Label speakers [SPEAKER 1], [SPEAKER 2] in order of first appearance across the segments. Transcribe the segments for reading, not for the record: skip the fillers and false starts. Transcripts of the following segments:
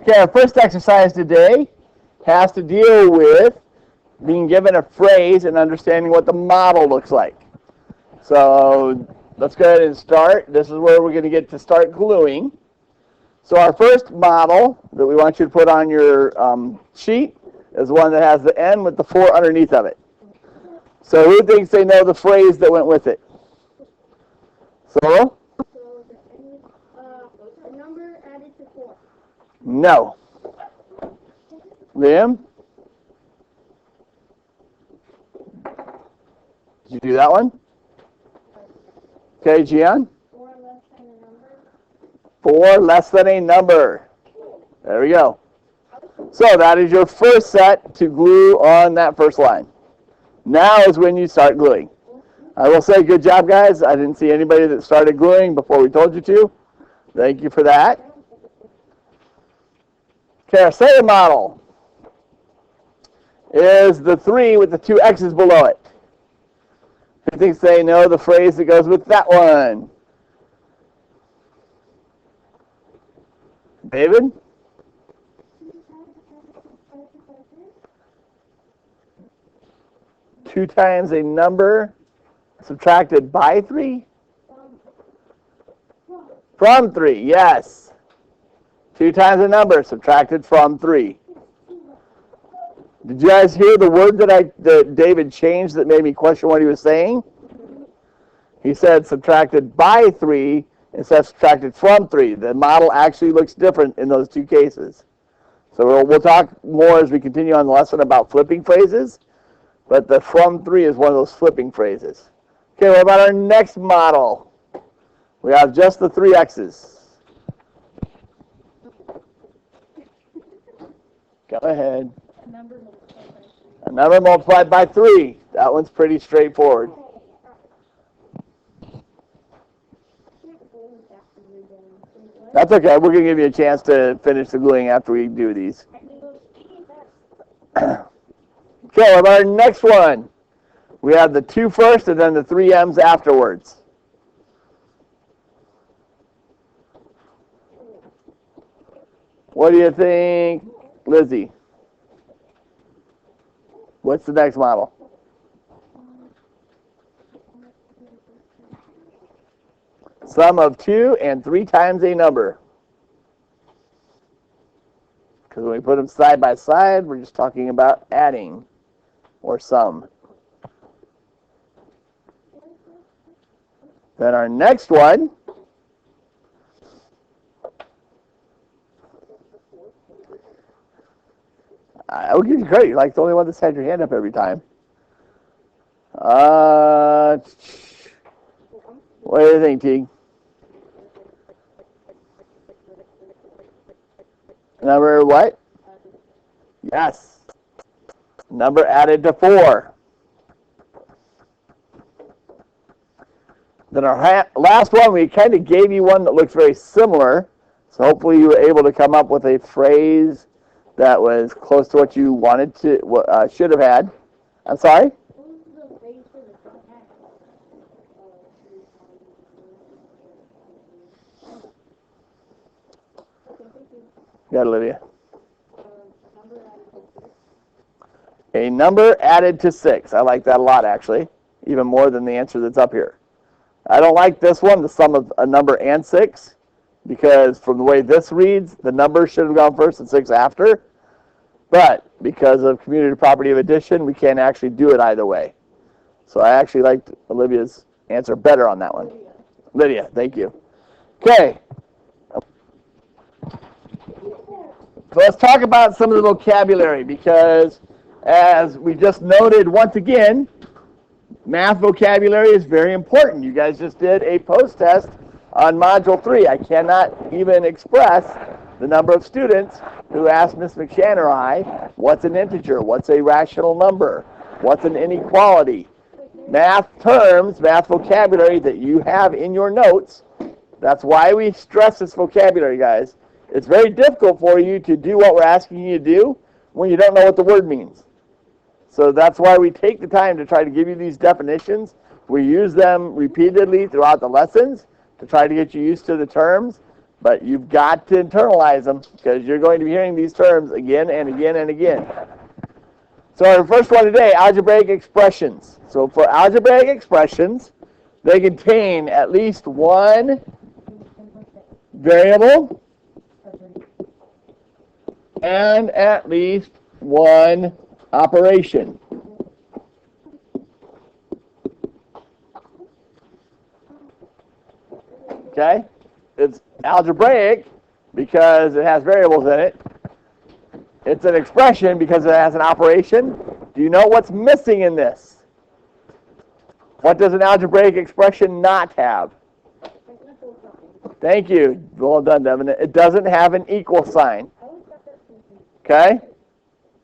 [SPEAKER 1] Okay, our first exercise today has to deal with being given a phrase and understanding what the model looks like. So let's go ahead and start. This is where we're going to get to start gluing. So our first model that we want you to put on your sheet is one that has the N with the 4 underneath of it. So who thinks they know the phrase that went with it? So?
[SPEAKER 2] A number added to 4.
[SPEAKER 1] No. Liam? Did you do that one? Okay, Gian?
[SPEAKER 2] 4 less than a number.
[SPEAKER 1] 4 less than a number. There we go. So that is your first set to glue on that first line. Now is when you start gluing. I will say good job, guys. I didn't see anybody that started gluing before we told you to. Thank you for that. Okay, our second model is the 3 with the 2 X's below it. Who thinks they know the phrase that goes with that one? David? Two times a number subtracted by 3? From 3, yes. 2 times a number subtracted from 3. Did you guys hear the word that David changed that made me question what he was saying? He said subtracted by 3 instead of subtracted from 3. The model actually looks different in those two cases. So we'll talk more as we continue on the lesson about flipping phrases, but the from 3 is one of those flipping phrases. Okay, what about our next model? We have just the 3 X's. Go ahead. A number multiplied by 3. That one's pretty straightforward. That's okay. We're going to give you a chance to finish the gluing after we do these. Okay, what about our next one? We have the 2 first and then the 3 M's afterwards. What do you think, Lizzie? What's the next model? Sum of 2 and 3 times a number. Because when we put them side by side, we're just talking about adding or sum. Then our next one I will give you credit. You're like the only one that's had your hand up every time. What do you think, Teague? Number what? Yes. Number added to 4. Then our last one, we kind of gave you one that looks very similar. So hopefully you were able to come up with a phrase that was close to what you wanted to, should have had. I'm sorry? Got it, Olivia. A number added to 6. I like that a lot, actually, even more than the answer that's up here. I don't like this one, the sum of a number and 6, because from the way this reads, the number should have gone first and 6 after. But because of community property of addition, we can't actually do it either way. So I actually liked Olivia's answer better on that one. Lydia, thank you. Okay. So let's talk about some of the vocabulary, because as we just noted once again, math vocabulary is very important. You guys just did a post-test on Module 3. I cannot even express the number of students who asked Ms. McShann or I, what's an integer? What's a rational number? What's an inequality? Math terms, math vocabulary that you have in your notes. That's why we stress this vocabulary, guys. It's very difficult for you to do what we're asking you to do when you don't know what the word means. So that's why we take the time to try to give you these definitions. We use them repeatedly throughout the lessons to try to get you used to the terms. But you've got to internalize them because you're going to be hearing these terms again and again and again. So our first one today, algebraic expressions. So for algebraic expressions, they contain at least one variable and at least one operation. Okay? It's algebraic because it has variables in it. It's an expression because it has an operation. Do you know what's missing in this? What does an algebraic expression not have? Thank you. Well done, Devin. It doesn't have an equal sign. Okay?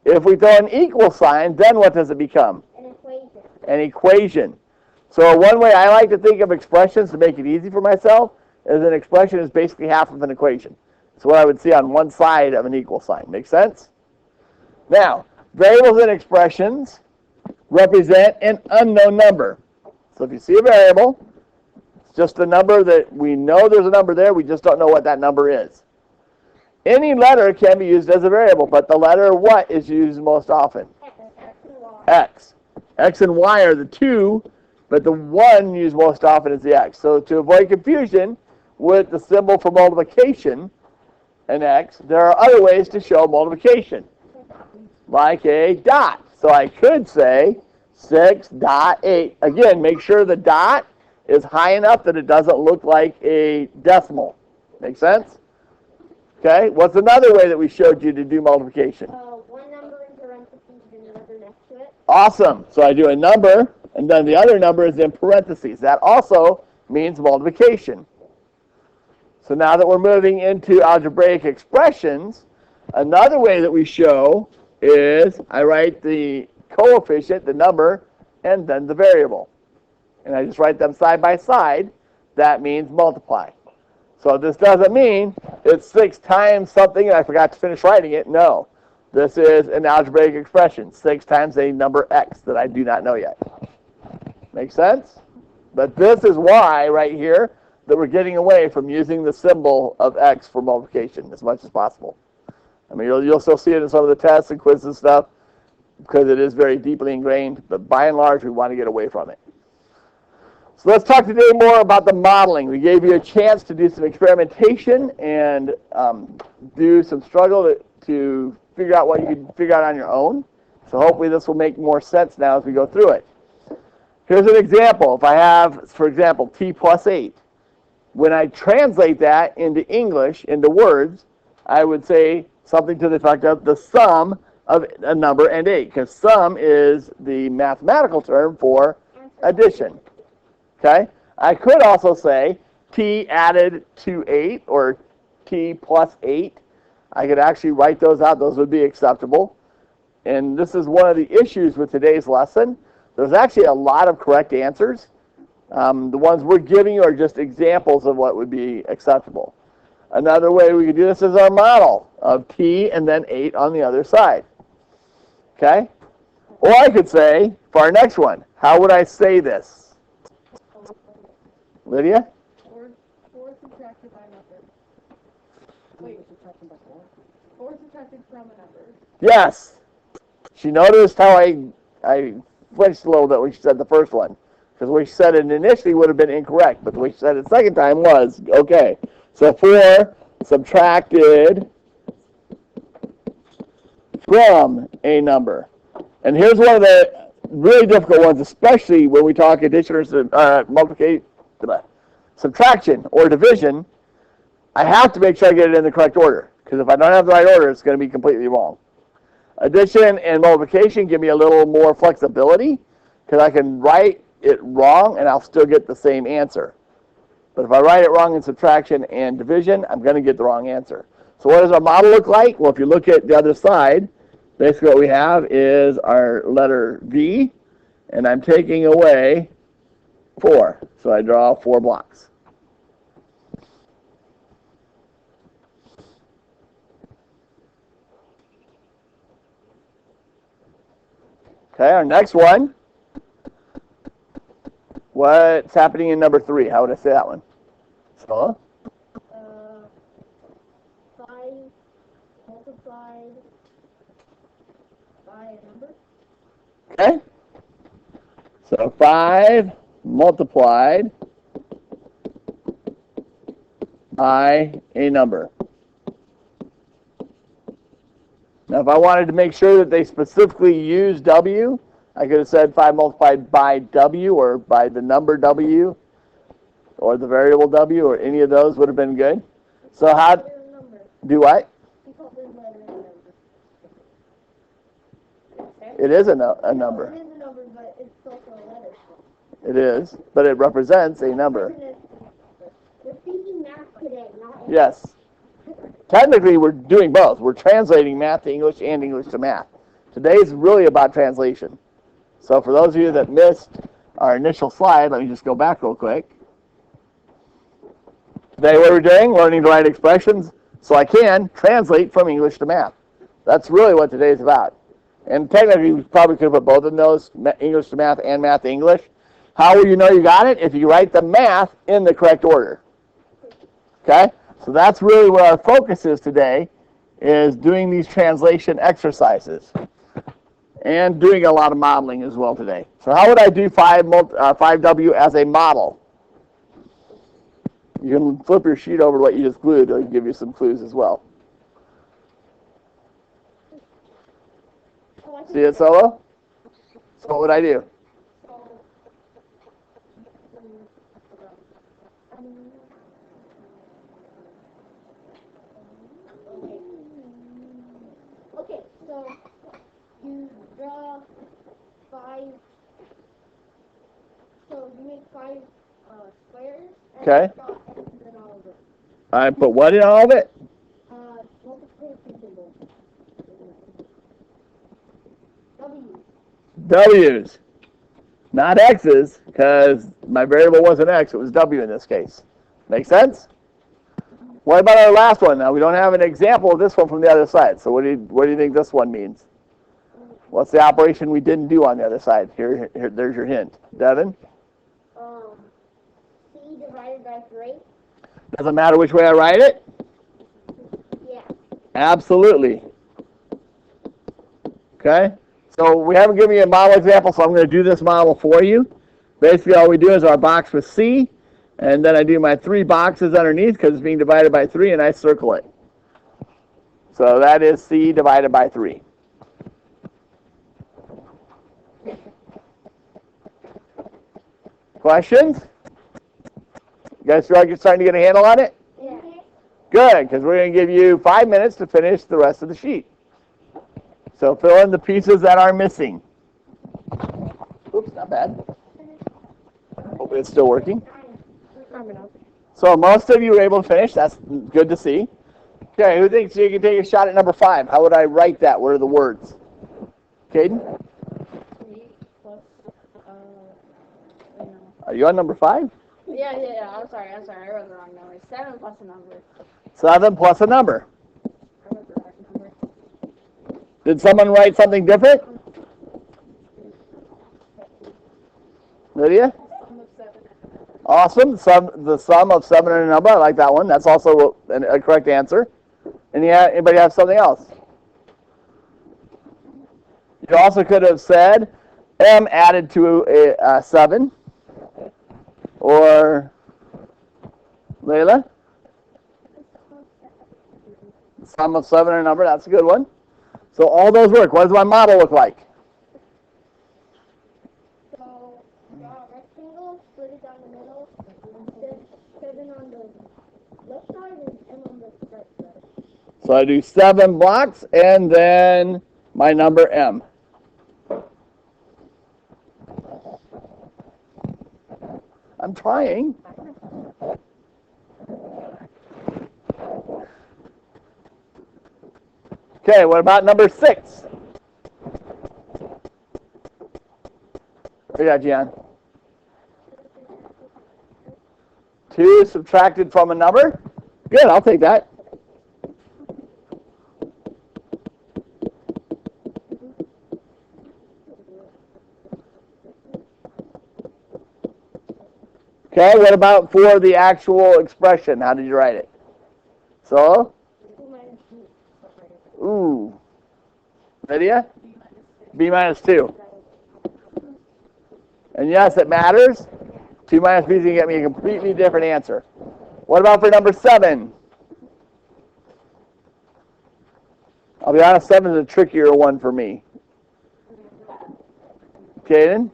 [SPEAKER 1] If we throw an equal sign, then what does it become?
[SPEAKER 2] An equation.
[SPEAKER 1] An equation. So one way I like to think of expressions to make it easy for myself is an expression is basically half of an equation. It's what I would see on one side of an equal sign. Make sense? Now, variables and expressions represent an unknown number. So if you see a variable, it's just a number that we know there's a number there, we just don't know what that number is. Any letter can be used as a variable, but the letter what is used most often? X. X and Y are the two, but the one used most often is the X. So to avoid confusion with the symbol for multiplication, an X, there are other ways to show multiplication, like a dot. So I could say 6.8. Again, make sure the dot is high enough that it doesn't look like a decimal. Make sense? Okay, what's another way that we showed you to do multiplication?
[SPEAKER 2] One number in parentheses and another next to it.
[SPEAKER 1] Awesome. So I do a number, and then the other number is in parentheses. That also means multiplication. So now that we're moving into algebraic expressions, another way that we show is I write the coefficient, the number, and then the variable. And I just write them side by side. That means multiply. So this doesn't mean it's 6 times something and I forgot to finish writing it. No. This is an algebraic expression. 6 times a number x that I do not know yet. Make sense? But this is why, right here, that we're getting away from using the symbol of x for multiplication as much as possible. I mean, you'll still see it in some of the tests and quizzes and stuff because it is very deeply ingrained. But by and large, we want to get away from it. So let's talk today more about the modeling. We gave you a chance to do some experimentation and do some struggle to figure out what you can figure out on your own. So hopefully this will make more sense now as we go through it. Here's an example. If I have, for example, t plus 8, when I translate that into English, into words, I would say something to the effect of the sum of a number and 8, because sum is the mathematical term for addition. Okay? I could also say t added to 8 or t plus 8. I could actually write those out. Those would be acceptable. And this is one of the issues with today's lesson. There's actually a lot of correct answers. The ones we're giving you are just examples of what would be acceptable. Another way we could do this is our model of t and then 8 on the other side. Okay? Or I could say, for our next one, how would I say this? Lydia?
[SPEAKER 3] 4 subtracted by number. Wait, subtracted by 4? 4 subtracted from a number.
[SPEAKER 1] Yes. She noticed how I flinched a little bit when she said the first one. Because the way she said it initially would have been incorrect, but the way she said it the second time was okay. So 4 subtracted from a number. And here's one of the really difficult ones, especially when we talk addition or multiplication. Subtraction or division. I have to make sure I get it in the correct order, because if I don't have the right order, it's going to be completely wrong. Addition and multiplication give me a little more flexibility, because I can write it wrong and I'll still get the same answer. But if I write it wrong in subtraction and division, I'm going to get the wrong answer. So what does our model look like? Well, if you look at the other side, basically what we have is our letter V, and I'm taking away 4. So I draw 4 blocks. Okay, our next one. What's happening in number 3? How would I say that one? So,
[SPEAKER 2] multiplied by a number.
[SPEAKER 1] Okay? So 5 multiplied by a number. Now, if I wanted to make sure that they specifically use W, I could have said 5 multiplied by W or by the number W or the variable W or any of those would have been good. So how do what? It is a number.
[SPEAKER 2] It is a number, but it's also a letter.
[SPEAKER 1] It is, but it represents a number.
[SPEAKER 2] We're speaking math today, not English.
[SPEAKER 1] Yes. Technically, we're doing both. We're translating math to English and English to math. Today is really about translation. So for those of you that missed our initial slide, let me just go back real quick. Today what we're doing, learning to write expressions so I can translate from English to math. That's really what today is about. And technically, we probably could have put both of those, English to math and math to English. How will you know you got it? If you write the math in the correct order. Okay? So that's really where our focus is today, is doing these translation exercises. And doing a lot of modeling as well today. So how would I do 5W as a model? You can flip your sheet over to what you just glued. It'll give you some clues as well. See it, Solo? So what would I do?
[SPEAKER 2] Okay, so you draw 5. So you make 5 squares. And
[SPEAKER 1] Okay.
[SPEAKER 2] draw X's in all of it.
[SPEAKER 1] I put what in all of it?
[SPEAKER 2] Multiplication symbol. W.
[SPEAKER 1] W's. Not X's, because my variable wasn't X, it was W in this case. Make sense? What about our last one? Now, we don't have an example of this one from the other side. So what do you think this one means? What's the operation we didn't do on the other side? Here, there's your hint. Devin?
[SPEAKER 2] C divided by 3.
[SPEAKER 1] Doesn't matter which way I write it?
[SPEAKER 2] Yeah.
[SPEAKER 1] Absolutely. Okay? So we haven't given you a model example, so I'm going to do this model for you. Basically, all we do is our box with C, and then I do my 3 boxes underneath because it's being divided by 3, and I circle it. So that is C divided by 3. Questions? You guys feel like you're starting to get a handle on it?
[SPEAKER 2] Yeah.
[SPEAKER 1] Good, because we're going to give you 5 minutes to finish the rest of the sheet. So fill in the pieces that are missing. Oops, not bad. Hopefully it's still working. So most of you were able to finish. That's good to see. Okay, who thinks you can take a shot at number 5? How would I write that? What are the words? Caden?
[SPEAKER 3] 3 plus,
[SPEAKER 1] Are you on number 5?
[SPEAKER 3] Yeah, I'm sorry, I wrote the wrong number. 7 plus a number.
[SPEAKER 1] 7 plus a number.
[SPEAKER 3] I wrote the right number.
[SPEAKER 1] Did someone write something different? Lydia?
[SPEAKER 3] Sum of 7.
[SPEAKER 1] Awesome. The sum of 7 and a number. I like that one. That's also a correct answer. Anybody have something else? You also could have said M added to a 7. Or Layla? Sum of 7 and a number. That's a good one. So all those work. What does my model look like?
[SPEAKER 2] So draw a rectangle, split it down the middle, then 7 on the left side and M on the right side.
[SPEAKER 1] So I do 7 blocks and then my number M. I'm trying. Okay, what about number 6? What do you got, Gian? 2 subtracted from a number? Good, I'll take that. Okay, what about for the actual expression? How did you write it? So? Lydia? B minus 2. And yes, it matters. 2 minus B is going to get me a completely different answer. What about for number 7? I'll be honest, 7 is a trickier one for me. Caden?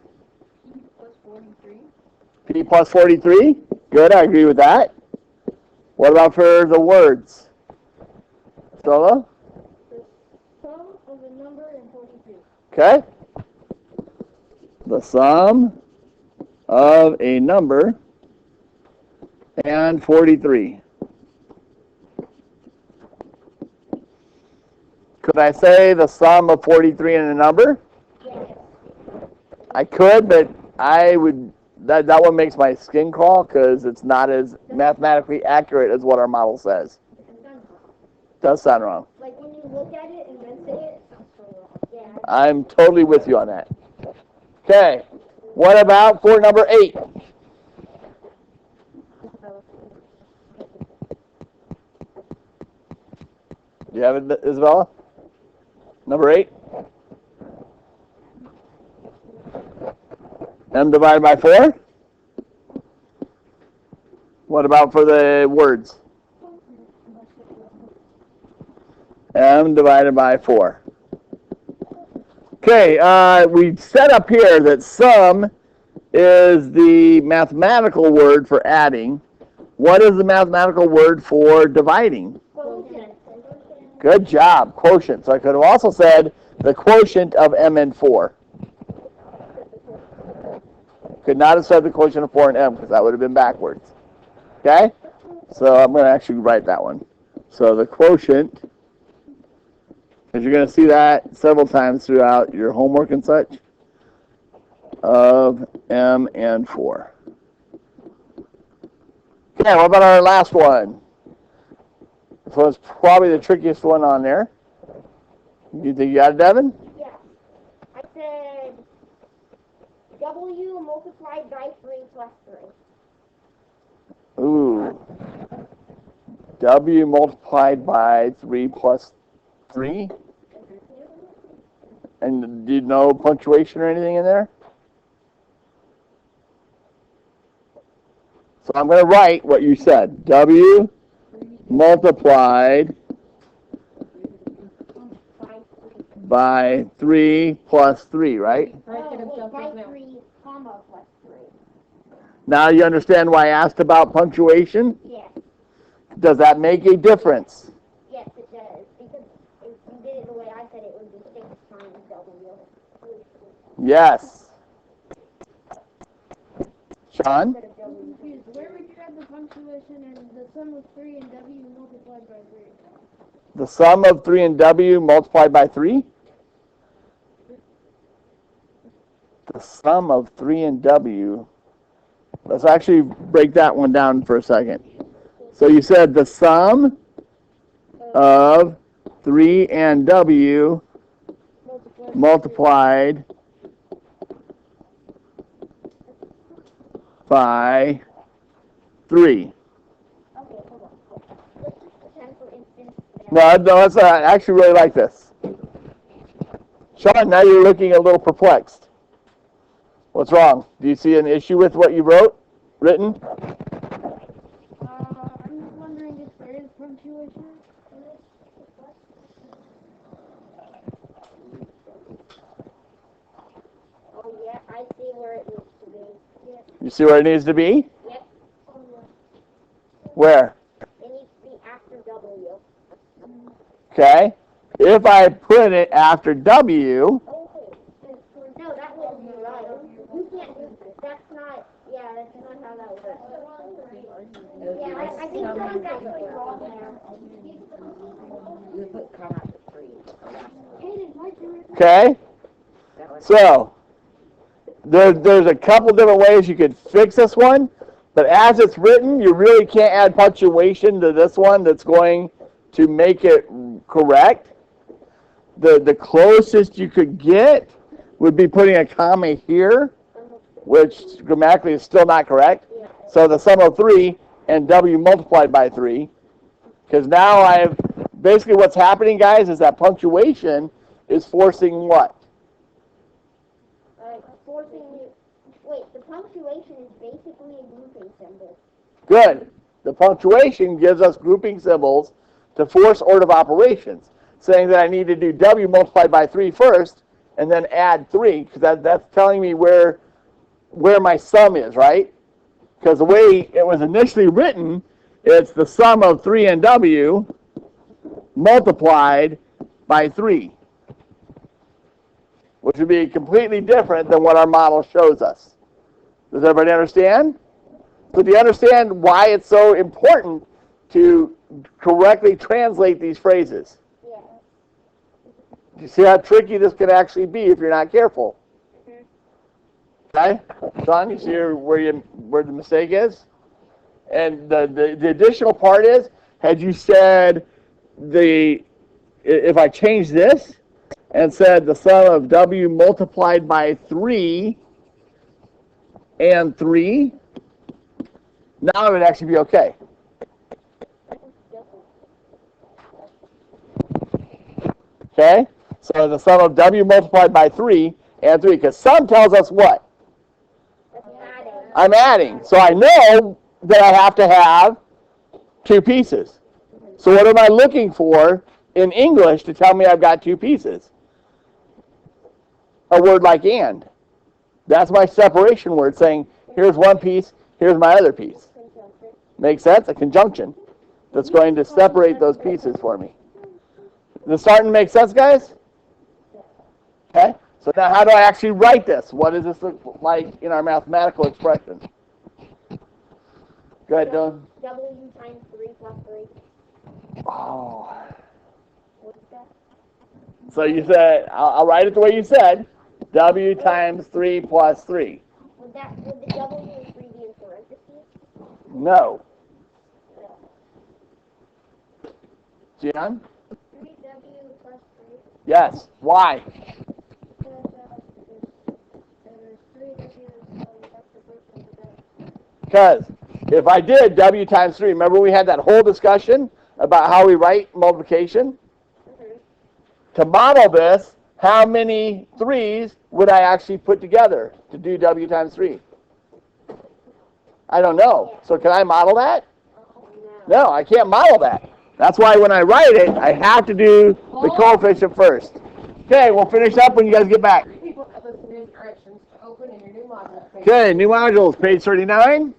[SPEAKER 1] P plus 43. Good, I agree with that. What about for the words? Solo?
[SPEAKER 2] The sum of a number and 43.
[SPEAKER 1] Okay. The sum of a number and 43. Could I say the sum of 43 and a number?
[SPEAKER 2] Yes.
[SPEAKER 1] I could, but I would. That one makes my skin crawl because it's not as mathematically accurate as what our model says. Does sound wrong.
[SPEAKER 2] Like when you look at it and then say it, it sounds so wrong. Yeah.
[SPEAKER 1] I'm totally with you on that. Okay. What about for number 8? You have it, Isabella? Number 8? M divided by 4? What about for the words? M divided by 4. Okay, we set up here that sum is the mathematical word for adding. What is the mathematical word for dividing?
[SPEAKER 2] Quotient.
[SPEAKER 1] Good job, quotient. So I could have also said the quotient of M and 4. Could not have said the quotient of 4 and M because that would have been backwards. Okay? So I'm going to actually write that one. So the quotient, because you're going to see that several times throughout your homework and such, of M and 4. Okay, what about our last one? This one's probably the trickiest one on there. You think you got it, Devin?
[SPEAKER 2] Yeah. I said W multiplied by 3 plus 3.
[SPEAKER 1] Ooh. W multiplied by 3 plus 3? And do you know punctuation or anything in there? So I'm going to write what you said. W multiplied by 3 plus 3, right?
[SPEAKER 2] Oh, wait, by 3, comma plus 3.
[SPEAKER 1] Now you understand why I asked about punctuation?
[SPEAKER 2] Yes.
[SPEAKER 1] Does that make a difference?
[SPEAKER 2] Yes, it does. Because if you did it the way I said it, would be 6 times W.
[SPEAKER 1] Yes. Sean?
[SPEAKER 2] Instead of W.
[SPEAKER 3] Where would you add the punctuation and the sum of 3 and W multiplied by 3?
[SPEAKER 1] The sum of 3 and W multiplied by 3? The sum of 3 and W. Let's actually break that one down for a second. So you said the sum of 3 and W multiplied by 3.
[SPEAKER 2] Okay, hold on. Let's just pretend for instance that
[SPEAKER 1] No, let's I actually really like this. Sean, now you're looking a little perplexed. What's wrong? Do you see an issue with what you written?
[SPEAKER 3] I'm just wondering if there is punctuation.
[SPEAKER 2] oh yeah, I see where it needs to be. Yes.
[SPEAKER 1] You see where it needs to be?
[SPEAKER 2] Yep.
[SPEAKER 1] Where?
[SPEAKER 2] It needs to be after W.
[SPEAKER 1] Okay. If I put it after W,
[SPEAKER 2] No, that wouldn't be right. You can't do this. That's not, yeah, that's not how that works. Yeah, I think someone's actually wrong there.
[SPEAKER 4] You put comma after 3.
[SPEAKER 1] okay? So, there's a couple different ways you could fix this one, but as it's written, you really can't add punctuation to this one that's going to make it correct. The closest you could get would be putting a comma here, which grammatically is still not correct. So the sum of 3 and W multiplied by 3. Because now basically what's happening, guys, is that punctuation is forcing what?
[SPEAKER 2] Forcing you. Wait, the punctuation is basically a grouping symbol.
[SPEAKER 1] Good. The punctuation gives us grouping symbols to force order of operations, saying that I need to do W multiplied by 3 first, and then add 3, because that's telling me where my sum is, right? Because the way it was initially written, it's the sum of 3 and W multiplied by 3, which would be completely different than what our model shows us. Does everybody understand? So do you understand why it's so important to correctly translate these phrases?
[SPEAKER 2] Yeah.
[SPEAKER 1] Do you see how tricky this could actually be if you're not careful? Okay? Sean, you see where the mistake is? And the additional part is, had you said if I change this and said the sum of W multiplied by 3 and 3, now it would actually be okay. Okay? So the sum of W multiplied by 3 and 3, because sum tells us what? I'm adding. So I know that I have to have 2 pieces. So what am I looking for in English to tell me I've got 2 pieces? A word like and. That's my separation word, saying here's one piece, here's my other piece. Make sense? A conjunction that's going to separate those pieces for me. Is this starting to make sense, guys? Okay? So now how do I actually write this? What does this look like in our mathematical expression? Go ahead, Dylan.
[SPEAKER 2] W times 3 plus 3.
[SPEAKER 1] Oh.
[SPEAKER 2] What's that?
[SPEAKER 1] So you said, I'll write it the way you said, W times 3 plus 3.
[SPEAKER 2] Would the W and 3 be in parentheses?
[SPEAKER 1] No. Gian?
[SPEAKER 2] 3W plus 3.
[SPEAKER 1] Yes. Why? Because if I did W times 3, remember we had that whole discussion about how we write multiplication? To model this, how many 3's would I actually put together to do W times 3? I don't know. So can I model that? No, I can't model that. That's why when I write it, I have to do the coefficient first. Okay, we'll finish up when you guys get back.
[SPEAKER 3] People that listen to directions to open in your new module.
[SPEAKER 1] Okay, new modules, page 39.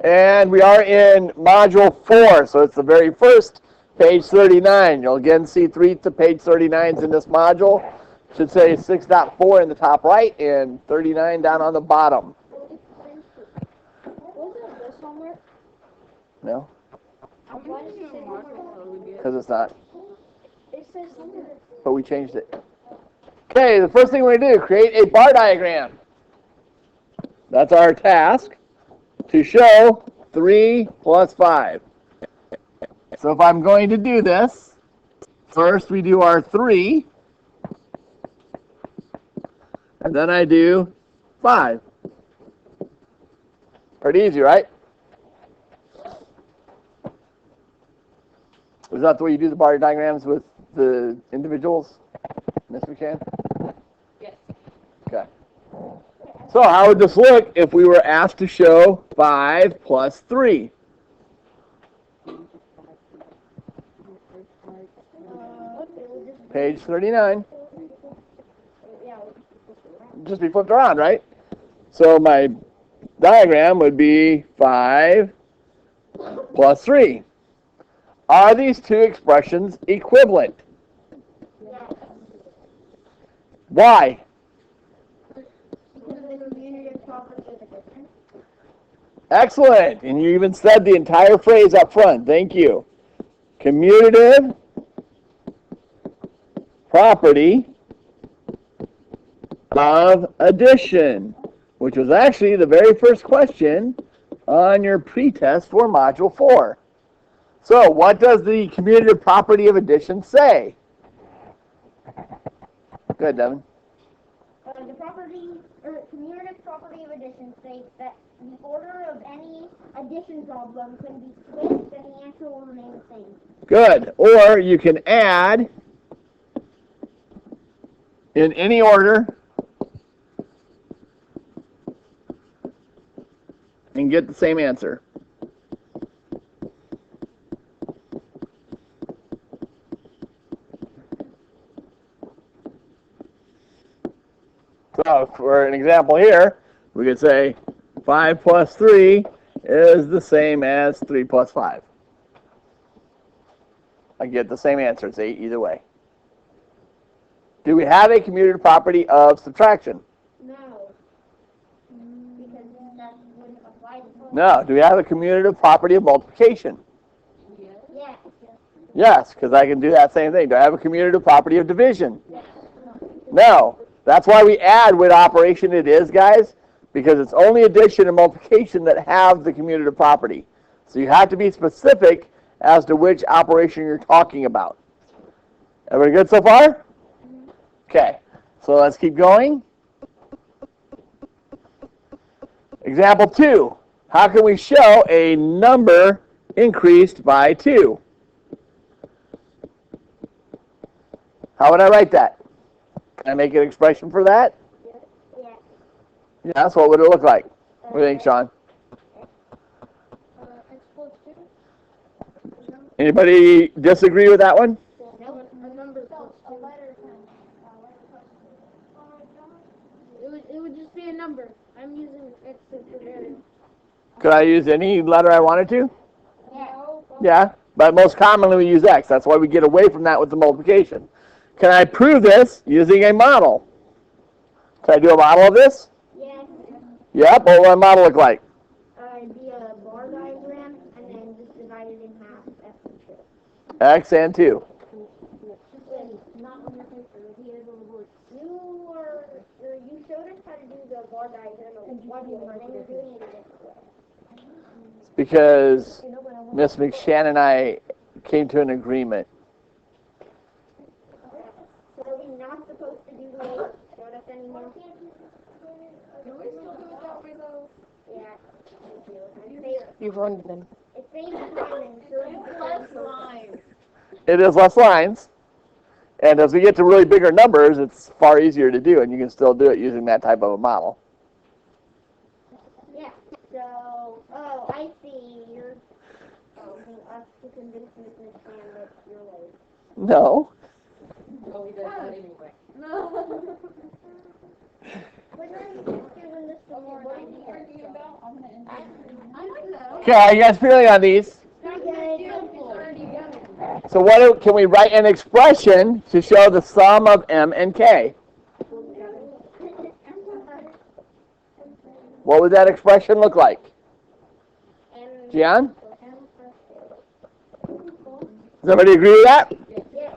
[SPEAKER 1] And we are in module 4, so it's the very first page 39. You'll again see 3 to page 39s in this module. Should say 6.4 in the top right and 39 down on the bottom.
[SPEAKER 2] Wasn't this homework?
[SPEAKER 1] No?
[SPEAKER 2] Why does it say homework?
[SPEAKER 1] Because it's not.
[SPEAKER 2] It says homework.
[SPEAKER 1] But we changed it. Okay, the first thing we're going to do, create a bar diagram. That's our task, to show 3 plus 5. So if I'm going to do this, first we do our 3, and then I do 5. Pretty easy, right? Is that the way you do the bar diagrams with the individuals, Miss McCann?
[SPEAKER 3] Yes.
[SPEAKER 1] Okay. So how would this look if we were asked to show 5 plus 3? Page 39. Just be flipped around, right? So my diagram would be 5 plus 3. Are these two expressions equivalent? Why? Excellent. And you even said the entire phrase up front. Thank you. Commutative property of addition, which was actually the very first question on your pretest for Module 4. So what does the commutative property of addition say? Go ahead, Devin.
[SPEAKER 2] The commutative property of addition states that the order of any addition problem can be switched and the answer will remain the same.
[SPEAKER 1] Good. Or you can add in any order and get the same answer. So for an example here, we could say 5 plus 3 is the same as 3 plus 5. I get the same answer. It's 8 either way. Do we have a commutative property of subtraction?
[SPEAKER 2] No. Because that wouldn't apply to both.
[SPEAKER 1] No. Do we have a commutative property of multiplication?
[SPEAKER 2] Yeah.
[SPEAKER 1] Yes, because I can do that same thing. Do I have a commutative property of division?
[SPEAKER 2] Yeah.
[SPEAKER 1] No. That's why we add what operation it is, guys, because it's only addition and multiplication that have the commutative property. So you have to be specific as to which operation you're talking about. Everybody good so far? Okay, so let's keep going. Example 2. How can we show a number increased by 2? How would I write that? Can I make an expression for that?
[SPEAKER 2] Yeah.
[SPEAKER 1] Yes, what would it look like? What do you think, Sean?
[SPEAKER 3] X plus 2.
[SPEAKER 1] Anybody disagree with that one?
[SPEAKER 2] No. A number plus
[SPEAKER 3] A
[SPEAKER 2] 2.
[SPEAKER 3] letter. It would just be a number. I'm using X as the variable.
[SPEAKER 1] Could I use any letter I wanted to?
[SPEAKER 2] Yeah.
[SPEAKER 1] Yeah, but most commonly we use X. That's why we get away from that with the multiplication. Can I prove this using a model? Can I do a model of this?
[SPEAKER 2] Yeah.
[SPEAKER 1] Yep, what will a model look like?
[SPEAKER 2] It'd be a bar diagram and then just divide it in half. X and 2.
[SPEAKER 1] X and 2.
[SPEAKER 2] Not on your paper. He is on the board. You showed us how to do the bar diagram of one way, and then you're doing it a different way.
[SPEAKER 1] Because Miss McShann and I came to an agreement.
[SPEAKER 2] So are we not supposed to do the way you showed us anymore?
[SPEAKER 3] Can we still do it that way though?
[SPEAKER 2] Yeah. Thank you.
[SPEAKER 4] You've ruined them.
[SPEAKER 2] It saves time and shows less lines.
[SPEAKER 1] It is less lines. And as we get to really bigger numbers, it's far easier to do, and you can still do it using that type of a model.
[SPEAKER 2] Yeah. So, I see. You're asking us to convince Miss McShann that you're late.
[SPEAKER 1] No.
[SPEAKER 4] Oh, we did that anyway.
[SPEAKER 3] No.
[SPEAKER 2] What are you doing this for? What are you
[SPEAKER 3] arguing about? I'm gonna end it. I like that.
[SPEAKER 1] Okay, how are you guys feeling on these?
[SPEAKER 2] Not good.
[SPEAKER 1] So what can we write an expression to show the sum of M and K? What would that expression look like? Gian? Does everybody agree with that?
[SPEAKER 2] Yeah.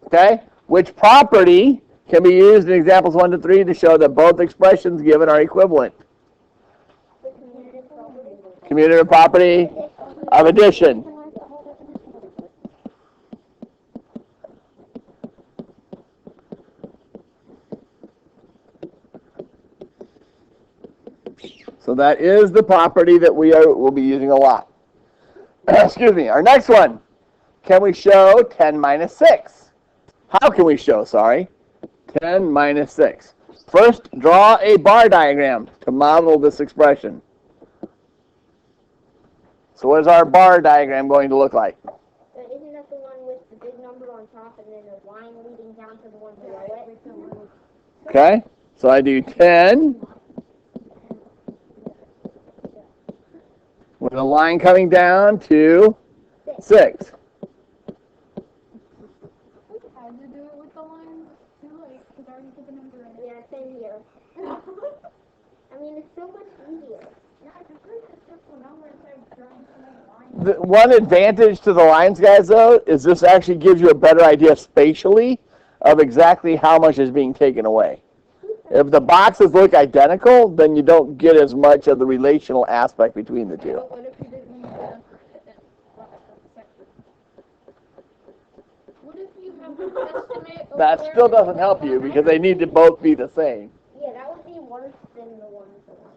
[SPEAKER 1] Okay. Which property can be used in examples 1 to 3 to show that both expressions given are equivalent? Commutative property of addition. So that is the property that will be using a lot. Excuse me. Our next one. Can we show 10 minus 6? How can we show, 10 minus 6? First, draw a bar diagram to model this expression. So what is our bar diagram going to look like?
[SPEAKER 2] Isn't that the one with the big number on top and then a line leading down to the one below it?
[SPEAKER 1] Okay. So I do 10 with a line coming down to 6.
[SPEAKER 3] I had to do it with the line too late because I already put the number in it.
[SPEAKER 2] Yeah, same here. I mean, it's so much easier.
[SPEAKER 3] Yeah, I can prove it's just a number instead of drawing so many lines.
[SPEAKER 1] The one advantage to the lines, guys, though, is this actually gives you a better idea spatially of exactly how much is being taken away. If the boxes look identical, then you don't get as much of the relational aspect between the two.
[SPEAKER 3] But what if you didn't use the sector? What if you have an estimate of
[SPEAKER 1] That
[SPEAKER 3] where
[SPEAKER 1] still
[SPEAKER 3] the
[SPEAKER 1] doesn't help you because they need to both be the same.
[SPEAKER 2] Yeah, that would be worse than the one for one.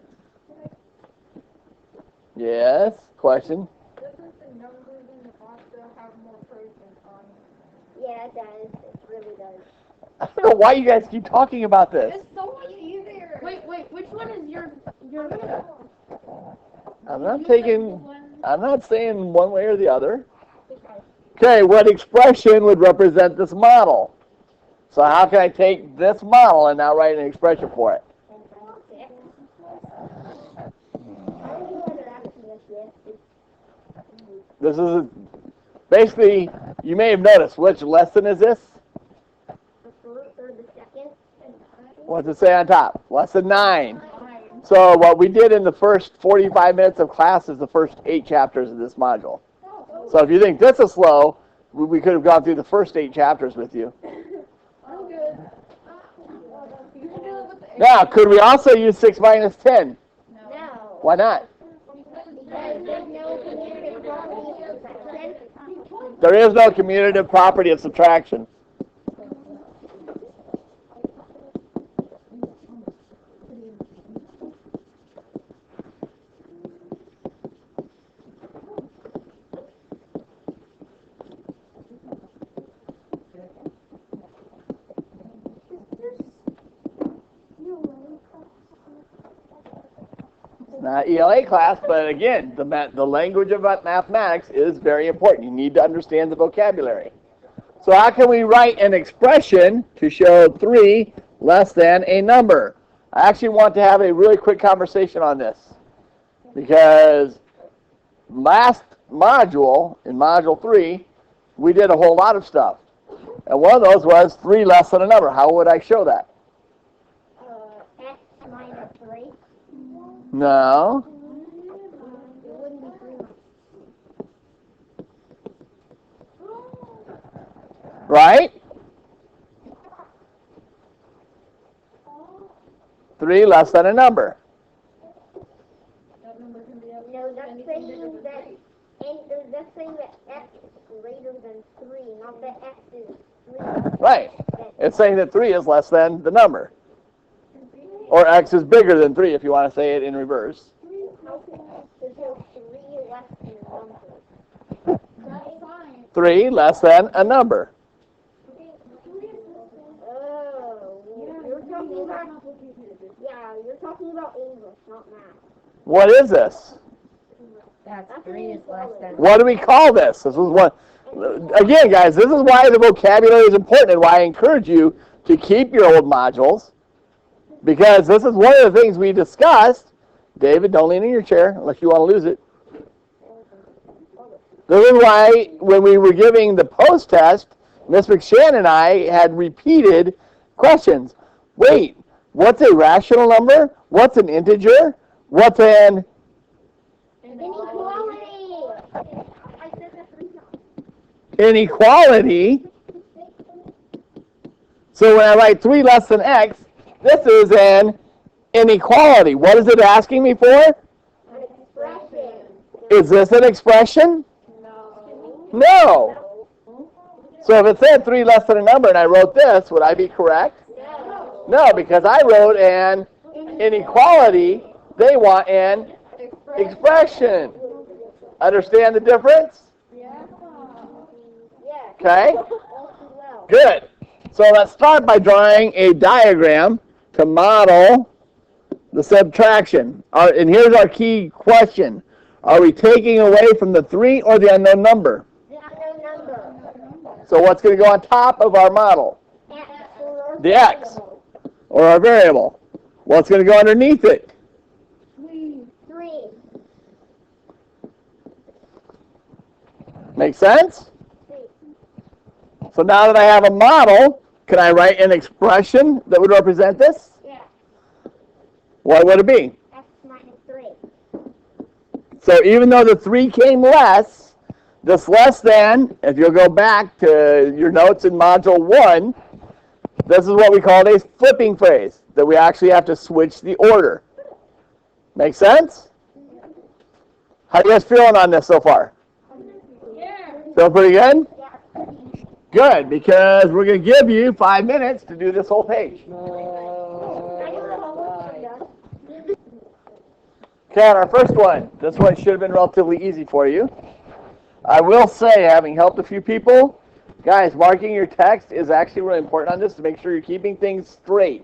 [SPEAKER 1] Yes? Question?
[SPEAKER 3] Doesn't the numbers in the box though have more pros than cons?
[SPEAKER 2] Yeah, it does. It really does.
[SPEAKER 1] I don't know why you guys keep talking about this.
[SPEAKER 3] It's so much easier. Wait, which one is your
[SPEAKER 1] I'm not saying one way or the other. Okay, what expression would represent this model? So how can I take this model and now write an expression for it? This is basically, you may have noticed, which lesson is this?
[SPEAKER 2] The first or the second?
[SPEAKER 1] What's it say on top? Lesson 9. So what we did in the first 45 minutes of class is the first 8 chapters of this module. So if you think this is slow, we could have gone through the first 8 chapters with you.
[SPEAKER 3] I'm good.
[SPEAKER 1] Now, could we also use 6 minus 10?
[SPEAKER 2] No.
[SPEAKER 1] Why not?
[SPEAKER 2] Because there's no commutative property of subtraction.
[SPEAKER 1] There is no commutative property of subtraction. Not ELA class, but again, the language of mathematics is very important. You need to understand the vocabulary. So how can we write an expression to show 3 less than a number? I actually want to have a really quick conversation on this because last module, in module 3, we did a whole lot of stuff. And one of those was 3 less than a number. How would I show that?
[SPEAKER 2] X minus 3.
[SPEAKER 1] No.
[SPEAKER 2] It wouldn't be 3.
[SPEAKER 1] Right? 3 less than a number.
[SPEAKER 2] No, that's saying that X is greater than 3, not that X is 3.
[SPEAKER 1] Right. It's saying that 3 is less than the number. Or X is bigger than 3 if you want to say it in reverse.
[SPEAKER 2] How can you show 3 less than a number?
[SPEAKER 3] That's fine.
[SPEAKER 1] 3 less than a number.
[SPEAKER 2] Oh, you're talking about English, not math.
[SPEAKER 1] What is this?
[SPEAKER 4] That's 3 is less than.
[SPEAKER 1] What do we call this? This was what. Again, guys, this is why the vocabulary is important and why I encourage you to keep your old modules, because this is one of the things we discussed. David, don't lean in your chair unless you want to lose it. This is why when we were giving the post-test, Miss McShann and I had repeated questions. Wait, what's a rational number? What's an integer? What's an
[SPEAKER 2] Inequality. I said that 3 times.
[SPEAKER 1] inequality? So when I write 3 less than x, this is an inequality. What is it asking me for?
[SPEAKER 2] An expression.
[SPEAKER 1] Is this an expression? No. So if it said 3 less than a number and I wrote this, would I be correct?
[SPEAKER 2] No.
[SPEAKER 1] No, because I wrote an inequality. They want an expression. Understand the difference?
[SPEAKER 2] Yeah.
[SPEAKER 1] Okay?
[SPEAKER 2] Well.
[SPEAKER 1] Good. So let's start by drawing a diagram to model the subtraction. And here's our key question. Are we taking away from the 3 or the unknown number?
[SPEAKER 2] The unknown number.
[SPEAKER 1] So what's going to go on top of our model?
[SPEAKER 2] X or
[SPEAKER 1] The x, or our variable. What's going to go underneath it?
[SPEAKER 2] 3.
[SPEAKER 1] Make sense?
[SPEAKER 2] 3.
[SPEAKER 1] So now that I have a model, can I write an expression that would represent this?
[SPEAKER 2] Yeah.
[SPEAKER 1] What would it be?
[SPEAKER 2] X minus 3.
[SPEAKER 1] So even though the 3 came less, this less than, if you'll go back to your notes in Module 1, this is what we call a flipping phrase, that we actually have to switch the order. Make sense? How you guys feeling on this so far?
[SPEAKER 3] Yeah.
[SPEAKER 1] Feel pretty good?
[SPEAKER 2] Yeah.
[SPEAKER 1] Good, because we're going to give you 5 minutes to do this whole page.
[SPEAKER 2] I know the homework done.
[SPEAKER 1] Okay, on our first one, this one should have been relatively easy for you. I will say, having helped a few people, Guys, marking your text is actually really important on this to make sure you're keeping things straight.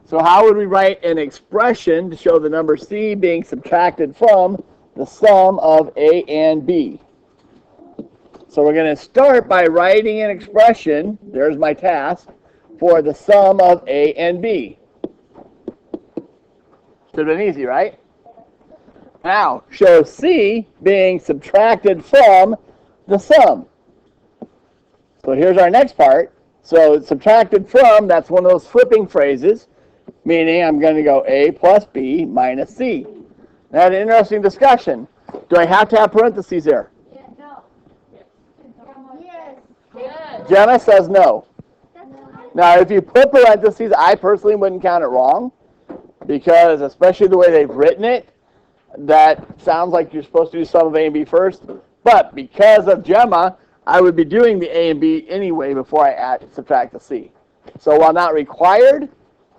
[SPEAKER 1] So how would we write an expression to show the number C being subtracted from the sum of A and B? So we're going to start by writing an expression, there's my task, for the sum of A and B. Should have been easy, right? Now, show C being subtracted from the sum. So here's our next part. So subtracted from, that's one of those flipping phrases, meaning I'm going to go A plus B minus C. Now, an interesting discussion. Do I have to have parentheses there?
[SPEAKER 2] Yes.
[SPEAKER 1] Gemma says no. Now, if you put parentheses, I personally wouldn't count it wrong, because especially the way they've written it, that sounds like you're supposed to do sum of A and B first. But because of Gemma, I would be doing the A and B anyway before I subtract the C. So while not required,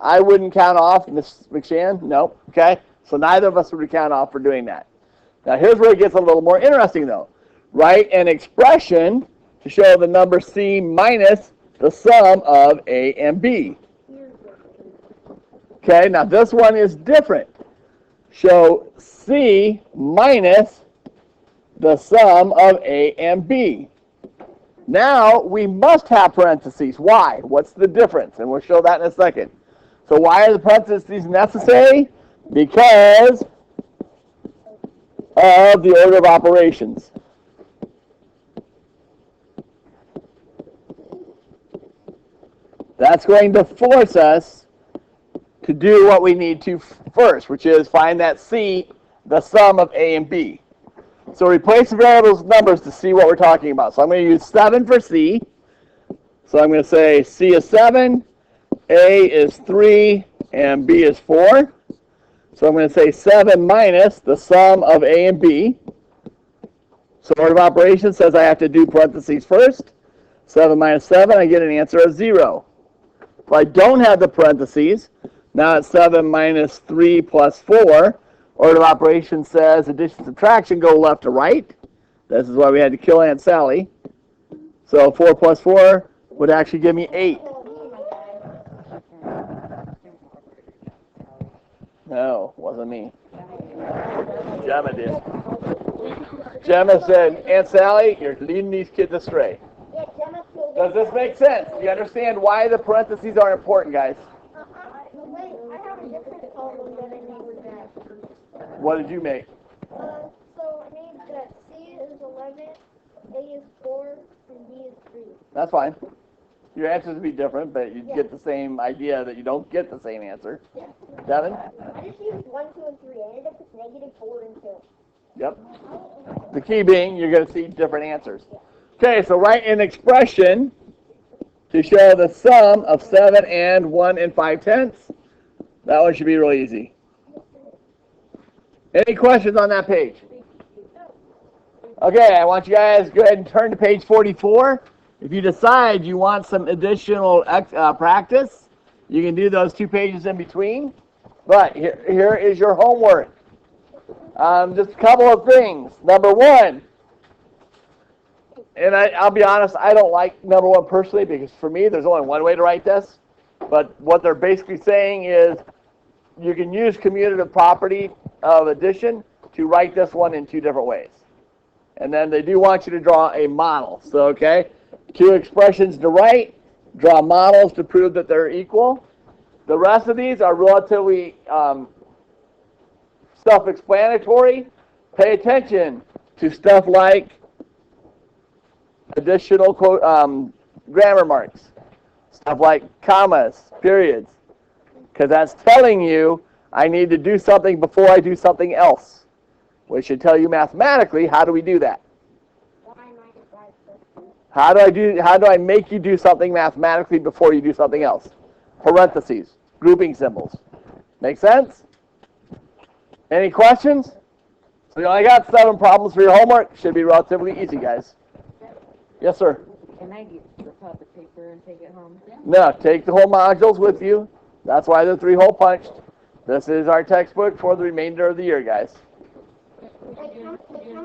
[SPEAKER 1] I wouldn't count off. Ms. McShann, no. Okay? So neither of us would count off for doing that. Now here's where it gets a little more interesting though. Write an expression to show the number C minus the sum of A and B. Okay, now this one is different. Show C minus the sum of A and B. Now we must have parentheses. Why? What's the difference? And we'll show that in a second. So why are the parentheses necessary? Because of the order of operations. That's going to force us to do what we need to first, which is find that C, the sum of A and B. So replace the variables with numbers to see what we're talking about. So I'm going to use 7 for C. So I'm going to say C is 7, A is 3, and B is 4. So I'm going to say 7 minus the sum of A and B. So order of operations says I have to do parentheses first. 7 minus 7, I get an answer of 0. If I don't have the parentheses, now it's 7 minus 3 plus 4. Order of operations says addition, subtraction, go left to right. This is why we had to kill Aunt Sally. So 4 plus 4 would actually give me 8. No, wasn't me. Gemma did. Gemma said, Aunt Sally, you're leading these kids astray. Does this make sense? Do you understand why the parentheses are important, guys?
[SPEAKER 2] Wait, I have a different problem that I made with that.
[SPEAKER 1] What did you make?
[SPEAKER 2] So I made that C is 11, A is 4, and B is 3.
[SPEAKER 1] That's fine. Your answers would be different, but you'd get the same idea that you don't get the same answer.
[SPEAKER 2] Yeah.
[SPEAKER 1] Devin?
[SPEAKER 2] I just used 1, 2, and 3. I ended up with negative 4 and 2.
[SPEAKER 1] Yep. The key being you're going to see different answers. Okay, so write an expression to show the sum of 7 and 1 and 5/10. That one should be really easy. Any questions on that page? Okay, I want you guys to go ahead and turn to page 44. If you decide you want some additional practice, you can do those 2 pages in between. But here is your homework. Just a couple of things. Number 1, and I'll be honest, I don't like number 1 personally because for me there's only one way to write this. But what they're basically saying is you can use commutative property of addition to write this one in 2 different ways. And then they do want you to draw a model. So, okay, 2 expressions to write, draw models to prove that they're equal. The rest of these are relatively self-explanatory. Pay attention to stuff like additional grammar marks, stuff like commas, periods, because that's telling you I need to do something before I do something else, which should tell you mathematically how do we do that. How do I make you do something mathematically before you do something else? Parentheses, grouping symbols. Make sense? Any questions? So you only got 7 problems for your homework. Should be relatively easy, guys. Yes, sir.
[SPEAKER 4] Can I get the pop of paper and take it home?
[SPEAKER 1] No, take the whole modules with you. That's why they're 3-hole punched. This is our textbook for the remainder of the year, guys.